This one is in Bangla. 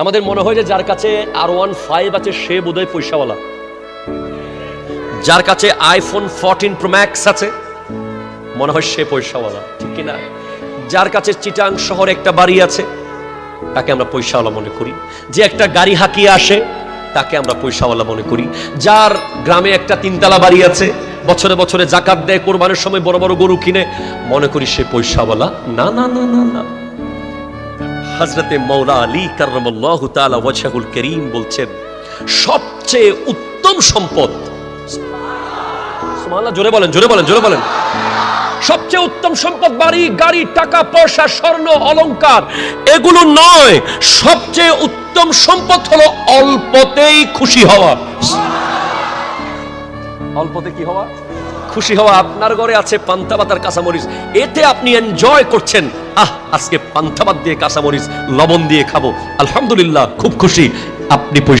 আমাদের মনে হয় যে যার কাছে R15 আছে সে বোধহয় পয়সাওয়ালা, যার কাছে iPhone 14 Pro Max আছে মনে হয় সে পয়সাওয়ালা, ঠিক কিনা? যার কাছে চিটাং শহরে একটা বাড়ি আছে তাকে আমরা পয়সাওয়ালা মনে করি, যে একটা গাড়ি হাঁকিয়ে আসে তাকে আমরা পয়সাওয়ালা মনে করি, যার গ্রামে একটা 3তলা বাড়ি আছে, বছরে বছরে যাকাত দেয়, কোরবানির সময় বড় বড় গরু কিনে, মনে করি সে পয়সাওয়ালা। না না না না না, হযরতে মাওলা আলী কাররামাল্লাহু তাআলা ওয়াজহুল কারীম বলছেন সবচেয়ে উত্তম সম্পদ, সুবহানাল্লাহ, জোরে বলেন, জোরে বলেন, জোরে বলেন, সবচেয়ে উত্তম সম্পদ বাড়ি গাড়ি টাকা পয়সা স্বর্ণ অলংকার এগুলো নয়, সবচেয়ে উত্তম সম্পদ হলো অল্পতেই খুশি হওয়া। অল্পতে কি হওয়া? খুশি হওয়া। আপনার ঘরে আছে পান্তা ভাত আর কাঁচামরিচ, এতে আপনি এনজয় করছেন, আজকে পান্তা ভাত দিয়ে কাঁচামরিচ লবণ দিয়ে খাবো, আলহামদুলিল্লাহ, খুব খুশি, আপনি